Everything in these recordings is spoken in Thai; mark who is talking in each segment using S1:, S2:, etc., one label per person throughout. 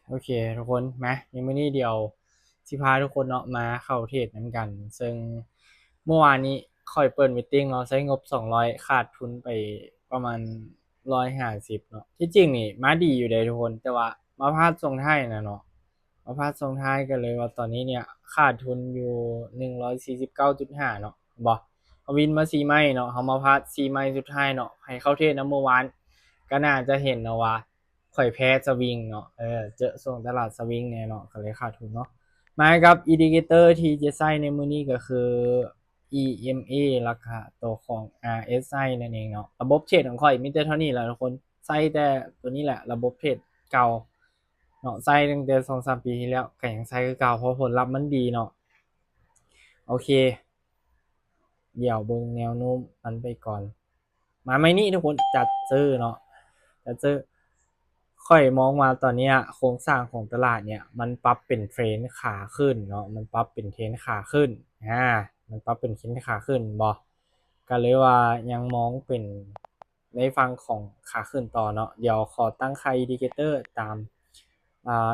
S1: โอเคทุกคนมาในมื้อนี้เดียวสิพาทุกคนเนาะมาเข้าเทรดนั้นกันซึ่งเมื่อวานนี้ค่อยเปิดมีตติ้งเนาะใช้งบ200ขาดทุนไปประมาณ150เนาะที่จริงนี่มาดีอยู่เลยทุกคนแต่ว่ามาพลาดทรงท้ายนะเนาะมาพลาดทรงท้ายกันเลยว่าตอนนี้เนี่ยขาดทุนอยู่149.5เนาะบอกเขาวินมา4ไม้เนาะเขามาพลาด4ไม้สุดท้ายเนาะให้เข้าเทรดนะเมื่อวานก็น่าจะเห็นนะว่า ข่อยแพ้สวิงเนาะเจอส่งตลาดสวิงเนี่ยเนาะก็เลยขาดทุนเนาะมากับอินดิเคเตอร์ที่จะใช้ในมือนี้ก็คือ EMA ราคาตัวของ RSI นั่นเองเนาะระบบเทรดของข่อยมีแต่เท่านี้แหละทุกคนใช้แต่ตัวนี้แหละระบบเทรดเก่าเนาะใช้ตั้งแต่2-3 ปีที่แล้วก็ยังใช้คือเก่าเพราะผลลัพธ์มันดีเนาะโอเคเดี๋ยวเบิ่งแนวโน้มมันไปก่อนมาไม่นี่ทุกคนจัดซื้อเนาะจัดซื้อ ค่อยมองว่าตอนนี้โครงสร้างของตลาดเนี่ยมันปรับเป็นเทรนขาขึ้นเนาะมันปรับเป็นเทรนขาขึ้นอ่ามันปรับเป็นเทรนขาขึ้นบอก็เลยว่ายังมองเป็นในฝั่งของขาขึ้นต่อเนาะเดี๋ยวขอตั้งค่าอินดิเคเตอร์ตามอ่า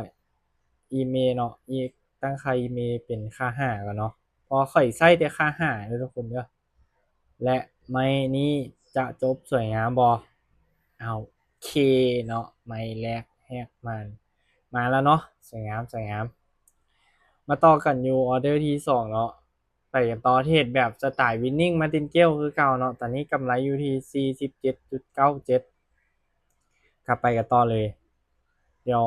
S1: อีเมลเนาะตั้งค่าอีเมลเป็นค่า5ก่อนเนาะพอค่อยใส่แต่ค่า5เลยทุกคนเด้อและไม่นี้จะจบสวยงามบอ เอาเคเนาะไม่แรกแหกมันมาแล้วเนาะสวยงามสวยงามมาต่อกันอยู่ออเดอร์ที่สองเนาะไปกันต่อเทรดแบบสไตล์วินนิ่งมาตินเกลคือเก่าเนาะตอนนี้กำไรอยู่ที่47.97กลับไปกันต่อเลยเดี๋ยว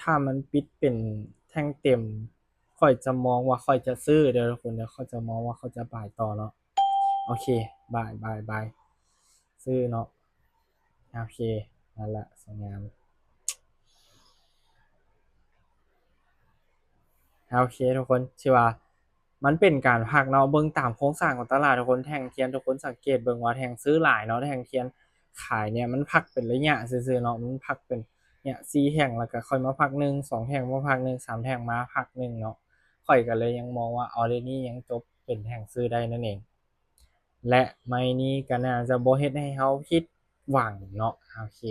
S1: ถ้ามันปิดเป็นแท่งเต็มค่อยจะมองว่าค่อยจะซื้อเดี๋ยวทุกคนเดี๋ยวเขาจะมองว่าเขาจะบ่ายต่อเนาะโอเคบายซื้อเนาะโอเคนั่นแหละสวยงาม โอเคทุกคนชื่อว่ามันเป็นการพักเนาะเบิ่งตามโครงสร้างของตลาดทุกคนแท่งเทียนทุกคนสังเกตเบิ่งว่าแท่งซื้อหลายเนาะแท่งเทียนขายเนี่ยมันพักเป็นระยะซื่อๆเนาะมันพักเป็นเนี่ย4แท่งแล้วก็ค่อยมาพักหนึ่ง2แท่งมาพักหนึ่ง3แท่งมาพักหนึ่งเนาะค่อยก็เลยยังมองว่าออเรนนี่ยังจบเป็นแท่งซื้อได้นั่นเองและไม่นี้ก็น่าจะบ่เฮ็ดให้เฮาผิดหวังเนาะโอเค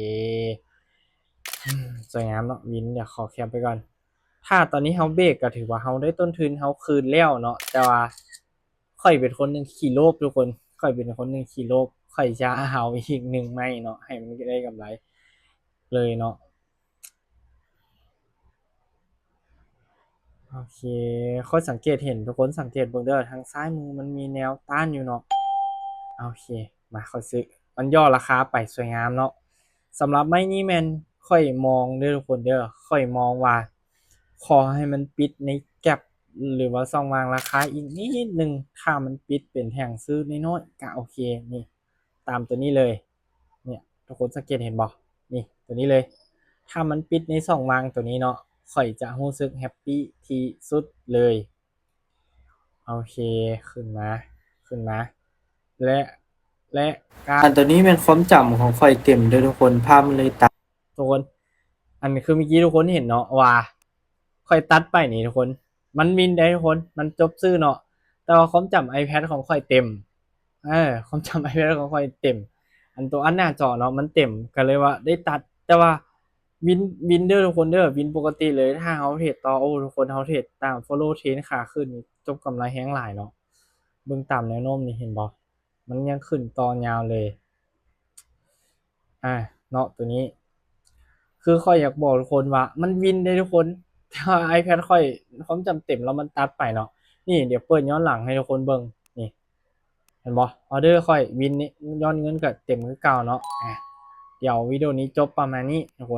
S1: สวยงามเนาะวินเดี๋ยวขอแคปไปก่อน ถ้าตอนนี้เฮาเบรกก็ถือว่าเฮาได้ต้นทุนเฮาคืนแล้วเนาะแต่ว่าค่อยเป็นคนหนึ่งขี้โลภทุกคนค่อยเป็นคนหนึ่งขี้โลภค่อยจะเอาอีกหนึ่งไม่เนาะให้มันได้กำไรเลยเนาะโอเคค่อยสังเกตเห็นทุกคนสังเกตเบิ่งเด้อทางซ้ายมือมันมีแนวต้านอยู่เนาะโอเคมาค่อยซื้อมันย่อราคาไปสวยงามเนาะสำหรับไม้นี้แมนค่อยมองเด้อทุกคนเด้อค่อยมองว่า ขอให้มันปิดในแก็ปหรือว่าช่องว่างราคาอีกนิดนึงถ้ามันปิดเป็นแท่งซื้อน้อยๆก็โอเคนี่ตามตัวนี้เลยเนี่ยทุกคนสังเกตเห็นบ่นี่ตัวนี้เลยถ้ามันปิดในช่องว่างตัวนี้เนาะข่อยจะรู้สึกแฮปปี้ที่สุดเลยโอเคขึ้นมาและและการตัวนี้เป็นความจำของข่อยเต็มเลยทุกคนภาพมันเลยตัดทุกคนอันนี้คือเมื่อกี้ทุกคนเห็นเนาะว่า ค่อยตัดไปนี่ทุกคนมันมินได้ทุกคนมันจบซื่อเนาะแต่ว่าความจำ iPad ของค่อยเต็มความจำ iPad ของค่อยเต็มอันตัวอันหน้าจอเนาะมันเต็มก็เลยว่าได้ตัดแต่ว่าวินเดอร์ทุกคนเด้อวินปกติเลยถ้าเขาเทรดต่อโอ้ทุกคนเขาเทรดตาม follow trend ขาขึ้นจบกำไรแห้งหลายเนาะเบิ่งตามแนวโน้มนี่เห็นบ่มันยังขึ้นต่อยาวเลยเนาะตัวนี้ คือค่อยอยากบอกทุกคนว่ามันวินได้ทุกคนแต่ว่า iPad ค่อยความจำเต็มแล้วมันตัดไปเนาะนี่เดี๋ยวเปิดย้อนหลังให้ทุกคนเบิ่งนี่เห็นบ่ออเดอร์ค่อยวินนี่ย้อนเงินก็เต็มคือเก่าเนาะเดี๋ยววิดีโอนี้จบประมาณนี้ทุกคน